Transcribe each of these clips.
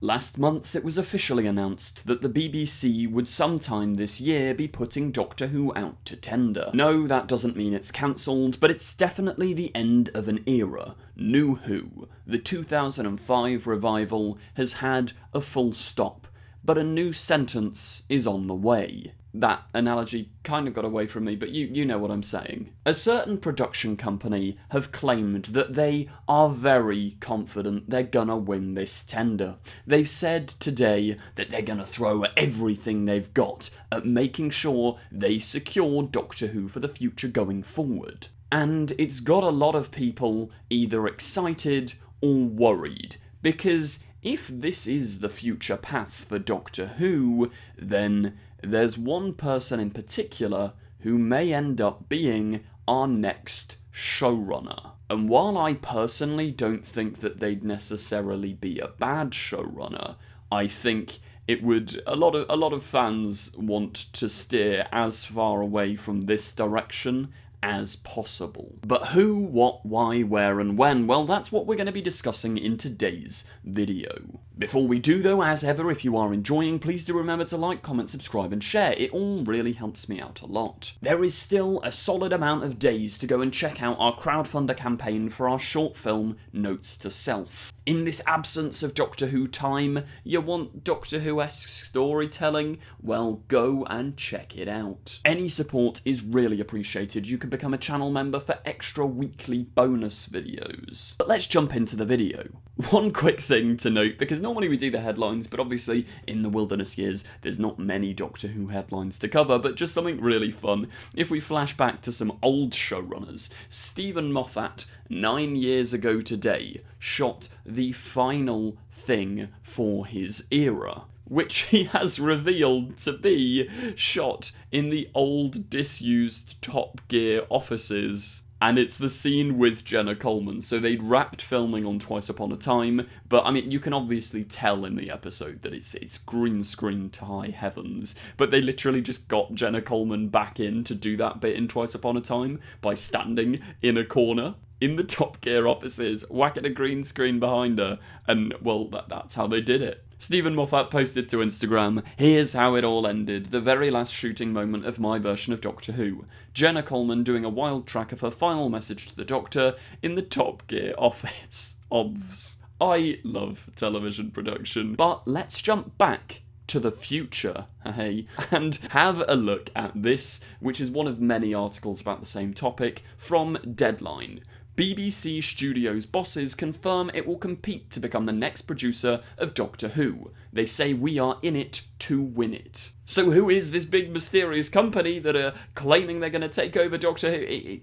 Last month, it was officially announced that the BBC would sometime this year be putting Doctor Who out to tender. No, that doesn't mean it's cancelled, but it's definitely the end of an era. New Who, the 2005 revival, has had a full stop, but a new sentence is on the way. That analogy kind of got away from me, but you know what I'm saying. A certain production company have claimed that they are very confident they're gonna win this tender. They've said today that they're gonna throw everything they've got at making sure they secure Doctor Who for the future going forward. And it's got a lot of people either excited or worried, because if this is the future path for Doctor Who, then there's one person in particular who may end up being our next showrunner. And while I personally don't think that they'd necessarily be a bad showrunner, I think it would, a lot of fans want to steer as far away from this direction as possible. But who, what, why, where and when? Well, that's what we're going to be discussing in today's video. Before we do though, as ever, if you are enjoying, please do remember to like, comment, subscribe and share. It all really helps me out a lot. There is still a solid amount of days to go and check out our crowdfunder campaign for our short film, Notes to Self. In this absence of Doctor Who time, you want Doctor Who-esque storytelling? Well, go and check it out. Any support is really appreciated. You can become a channel member for extra weekly bonus videos. But let's jump into the video. One quick thing to note, because normally we do the headlines, but obviously in the wilderness years, there's not many Doctor Who headlines to cover, but just something really fun. If we flash back to some old showrunners, Stephen Moffat, 9 years ago today, shot the final thing for his era, which he has revealed to be shot in the old disused Top Gear offices. And it's the scene with Jenna Coleman. So they'd wrapped filming on Twice Upon a Time, but I mean, you can obviously tell in the episode that it's green screen to high heavens, but they literally just got Jenna Coleman back in to do that bit in Twice Upon a Time by standing in a corner in the Top Gear offices, whacking a green screen behind her, and well, that's how they did it. Stephen Moffat posted to Instagram, "Here's how it all ended, the very last shooting moment of my version of Doctor Who. Jenna Coleman doing a wild track of her final message to the Doctor in the Top Gear office." Obvs. I love television production. But let's jump back to the future, hey, and have a look at this, which is one of many articles about the same topic, from Deadline. BBC Studios bosses confirm it will compete to become the next producer of Doctor Who. They say we are in it to win it. So who is this big mysterious company that are claiming they're going to take over Doctor Who?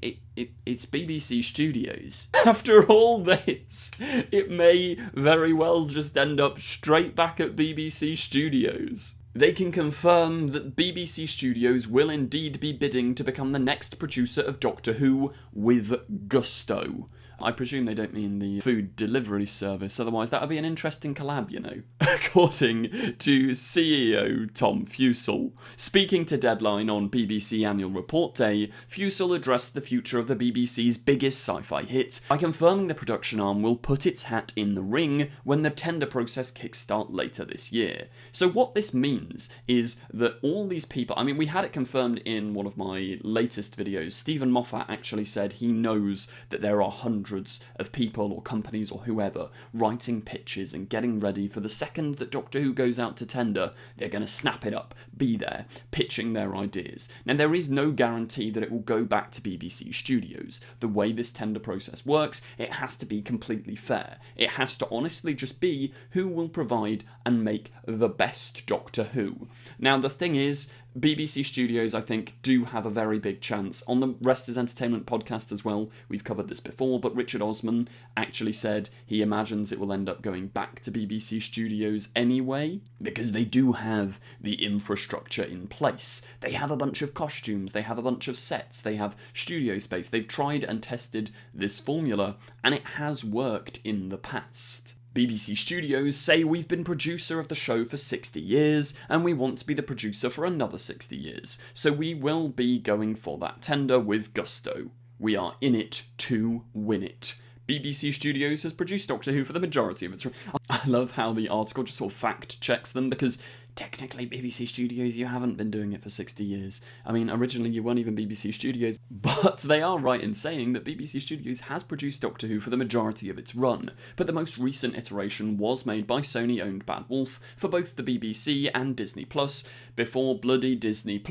It's BBC Studios. After all this, it may very well just end up straight back at BBC Studios. They can confirm that BBC Studios will indeed be bidding to become the next producer of Doctor Who with gusto. I presume they don't mean the food delivery service, otherwise that would be an interesting collab, you know. According to CEO Tom Fusel, speaking to Deadline on BBC Annual Report Day, Fusel addressed the future of the BBC's biggest sci-fi hit by confirming the production arm will put its hat in the ring when the tender process kickstart later this year. So what this means is that all these people, I mean, we had it confirmed in one of my latest videos. Stephen Moffat actually said he knows that there are hundreds of people or companies or whoever writing pitches and getting ready for the second that Doctor Who goes out to tender, they're going to snap it up, be there, pitching their ideas. Now, there is no guarantee that it will go back to BBC Studios. The way this tender process works, it has to be completely fair. It has to honestly just be who will provide and make the best Doctor Who. Now, the thing is, BBC Studios, I think, do have a very big chance. On the Rest is Entertainment podcast as well, we've covered this before, but Richard Osman actually said he imagines it will end up going back to BBC Studios anyway, because they do have the infrastructure in place. They have a bunch of costumes, they have a bunch of sets, they have studio space. They've tried and tested this formula, and it has worked in the past. BBC Studios say we've been producer of the show for 60 years, and we want to be the producer for another 60 years, so we will be going for that tender with gusto. We are in it to win it. BBC Studios has produced Doctor Who for the majority of its... I love how the article just sort of fact-checks them, because technically BBC Studios, you haven't been doing it for 60 years. I mean, originally you weren't even BBC Studios, but they are right in saying that BBC Studios has produced Doctor Who for the majority of its run, but the most recent iteration was made by Sony-owned Bad Wolf for both the BBC and Disney+, before bloody Disney+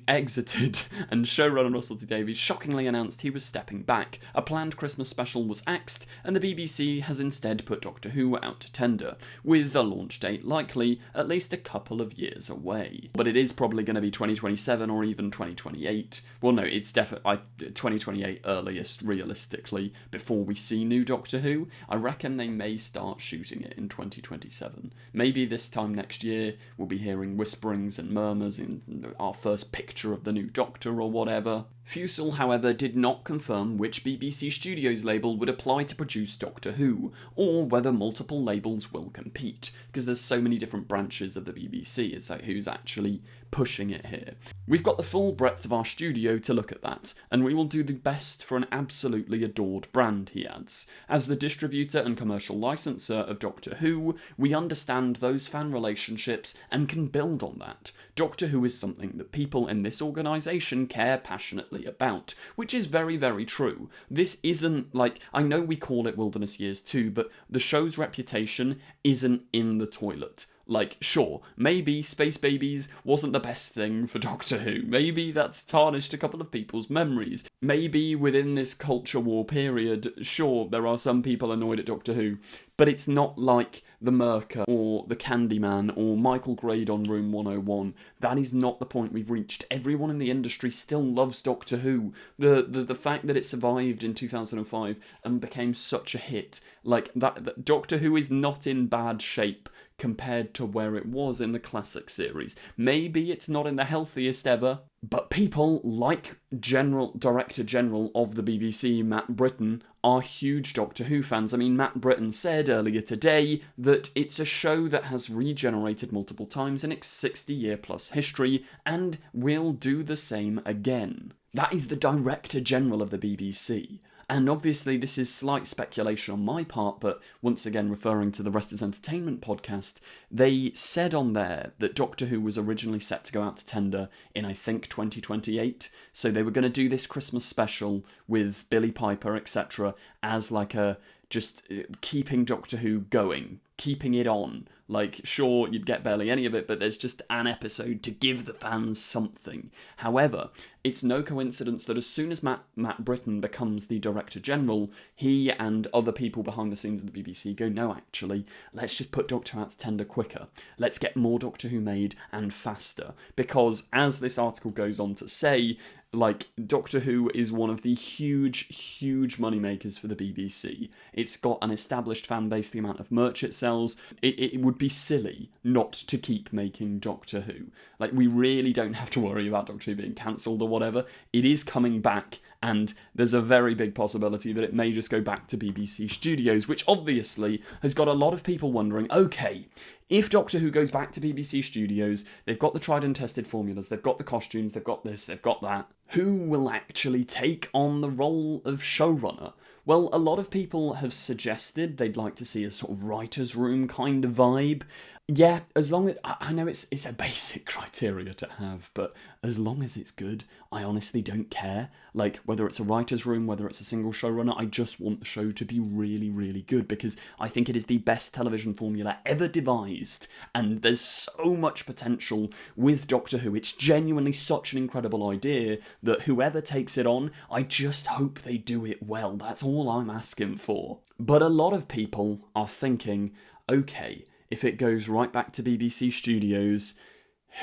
exited, and showrunner Russell T Davies shockingly announced he was stepping back. A planned Christmas special was axed, and the BBC has instead put Doctor Who out to tender, with a launch date likely at least a couple of years away. But it is probably going to be 2027 or even 2028. Well, no, it's definitely 2028 earliest, realistically, before we see new Doctor Who. I reckon they may start shooting it in 2027. Maybe this time next year we'll be hearing whisperings and murmurs in our first picture of the new Doctor or whatever. Fusel, however, did not confirm which BBC Studios label would apply to produce Doctor Who, or whether multiple labels will compete, because there's so many different branches of the BBC, it's like who's actually pushing it here. We've got the full breadth of our studio to look at that, and we will do the best for an absolutely adored brand, he adds. As the distributor and commercial licensor of Doctor Who, we understand those fan relationships and can build on that. Doctor Who is something that people in this organisation care passionately about, which is very, very true. This isn't like, I know we call it Wilderness Years 2, but the show's reputation isn't in the toilet. Like, sure, maybe Space Babies wasn't the best thing for Doctor Who. Maybe that's tarnished a couple of people's memories. Maybe within this culture war period, sure, there are some people annoyed at Doctor Who, but it's not like the Merker or the Candyman or Michael Grade on Room 101. That is not the point we've reached. Everyone in the industry still loves Doctor Who. The fact that it survived in 2005 and became such a hit, like that Doctor Who is not in bad shape compared to where it was in the classic series. Maybe it's not in the healthiest ever, but people like Director General of the BBC, Matt Britton, are huge Doctor Who fans. I mean, Matt Britton said earlier today that it's a show that has regenerated multiple times in its 60-year-plus history, and will do the same again. That is the Director General of the BBC. And obviously this is slight speculation on my part, but once again referring to the Rest is Entertainment podcast, they said on there that Doctor Who was originally set to go out to tender in, I think, 2028. So they were going to do this Christmas special with Billy Piper, etc., as like a just keeping Doctor Who going, keeping it on. Like, sure, you'd get barely any of it, but there's just an episode to give the fans something. However, it's no coincidence that as soon as Matt Britton becomes the Director General, he and other people behind the scenes of the BBC go, no, actually, let's just put Doctor Who out to tender quicker. Let's get more Doctor Who made and faster. Because, as this article goes on to say, like, Doctor Who is one of the huge moneymakers for the BBC. It's got an established fan base, the amount of merch it sells. It would be silly not to keep making Doctor Who. Like, we really don't have to worry about Doctor Who being cancelled or whatever. It is coming back, and there's a very big possibility that it may just go back to BBC Studios, which obviously has got a lot of people wondering, okay, if Doctor Who goes back to BBC Studios, they've got the tried and tested formulas, they've got the costumes, they've got this, they've got that, who will actually take on the role of showrunner? Well, a lot of people have suggested they'd like to see a sort of writer's room kind of vibe. Yeah, as long as... I know it's a basic criteria to have, but as long as it's good, I honestly don't care. Like, whether it's a writer's room, whether it's a single showrunner, I just want the show to be really good, because I think it is the best television formula ever devised, and there's so much potential with Doctor Who. It's genuinely such an incredible idea that whoever takes it on, I just hope they do it well. That's all I'm asking for. But a lot of people are thinking, okay, if it goes right back to BBC Studios,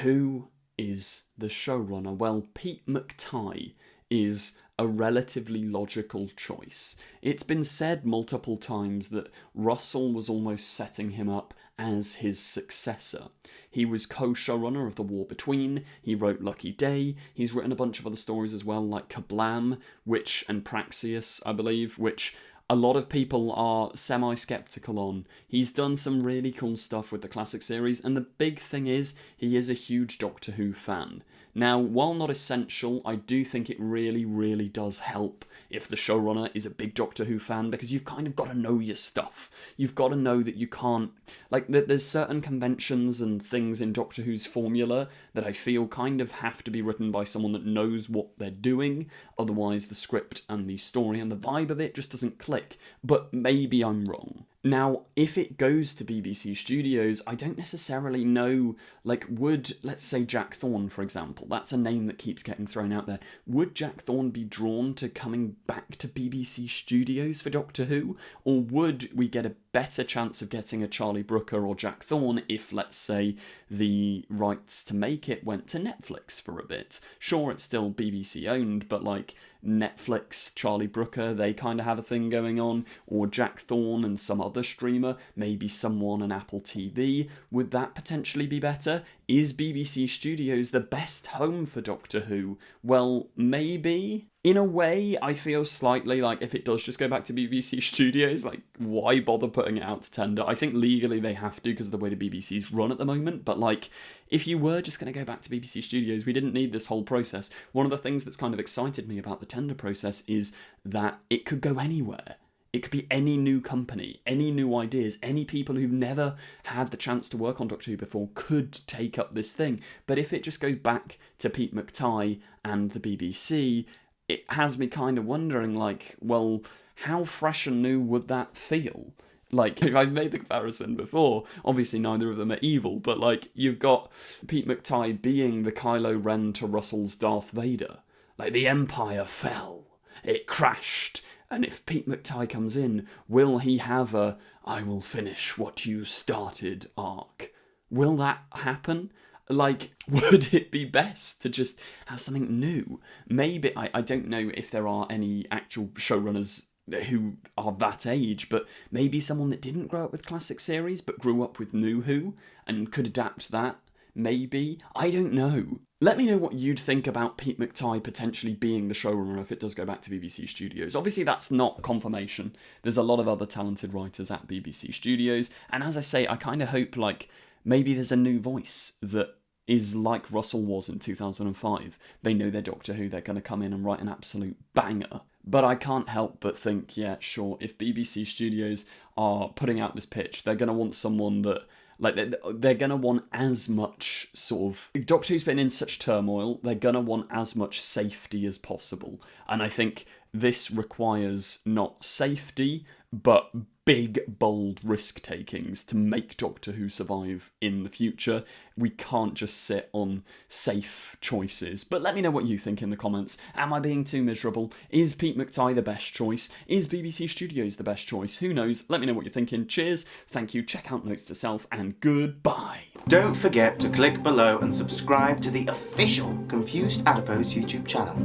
who is the showrunner? Well, Pete McTighe is a relatively logical choice. It's been said multiple times that Russell was almost setting him up as his successor. He was co-showrunner of The War Between, he wrote Lucky Day, he's written a bunch of other stories as well, like Kablam, and Praxius, I believe, which a lot of people are semi-skeptical on. He's done some really cool stuff with the classic series, and the big thing is, he is a huge Doctor Who fan. Now, while not essential, I do think it really, really does help if the showrunner is a big Doctor Who fan, because you've kind of got to know your stuff. You've got to know that you can't... Like, there's certain conventions and things in Doctor Who's formula that I feel kind of have to be written by someone that knows what they're doing, otherwise the script and the story and the vibe of it just doesn't click. But maybe I'm wrong. Now, if it goes to BBC Studios, I don't necessarily know, like, would, let's say Jack Thorne, for example, that's a name that keeps getting thrown out there. Would Jack Thorne be drawn to coming back to BBC Studios for Doctor Who? Or would we get a better chance of getting a Charlie Brooker or Jack Thorne if, let's say, the rights to make it went to Netflix for a bit? Sure, it's still BBC owned, but, like, Netflix, Charlie Brooker, they kind of have a thing going on, or Jack Thorne and some other streamer, maybe someone on Apple TV. Would that potentially be better? Is BBC Studios the best home for Doctor Who? Well, maybe. In a way, I feel slightly like if it does just go back to BBC Studios, like, why bother putting it out to tender? I think legally they have to because of the way the BBC's run at the moment, but, like, if you were just going to go back to BBC Studios, we didn't need this whole process. One of the things that's kind of excited me about the tender process is that it could go anywhere. It could be any new company, any new ideas, any people who've never had the chance to work on Doctor Who before could take up this thing. But if it just goes back to Pete McTighe and the BBC, it has me kind of wondering, like, well, how fresh and new would that feel? Like, I've made the comparison before, obviously neither of them are evil, but, like, you've got Pete McTighe being the Kylo Ren to Russell's Darth Vader. Like, the Empire fell, it crashed, and if Pete McTighe comes in, will he have a "I will finish what you started" arc? Will that happen? Like, would it be best to just have something new? Maybe, I don't know if there are any actual showrunners who are that age, but maybe someone that didn't grow up with classic series but grew up with New Who and could adapt that. Maybe. I don't know. Let me know what you'd think about Pete McTighe potentially being the showrunner if it does go back to BBC Studios. Obviously, that's not confirmation. There's a lot of other talented writers at BBC Studios, and as I say, I kind of hope, like, maybe there's a new voice that is like Russell was in 2005. They know their Doctor Who, they're going to come in and write an absolute banger. But I can't help but think, yeah, sure, if BBC Studios are putting out this pitch, they're going to want someone that, like, they're going to want as much sort of... Doctor Who's been in such turmoil, they're going to want as much safety as possible. And I think this requires not safety, but big, bold risk-takings to make Doctor Who survive in the future. We can't just sit on safe choices. But let me know what you think in the comments. Am I being too miserable? Is Pete McTighe the best choice? Is BBC Studios the best choice? Who knows? Let me know what you're thinking. Cheers, thank you, check out Notes to Self, and goodbye. Don't forget to click below and subscribe to the official Confused Adipose YouTube channel.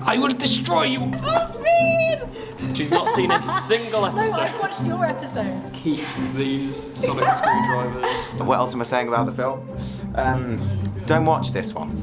I will destroy you! She's not seen a single episode. No, I've watched your episodes. Keep these sonic screwdrivers. What else am I saying about the film? Don't watch this one.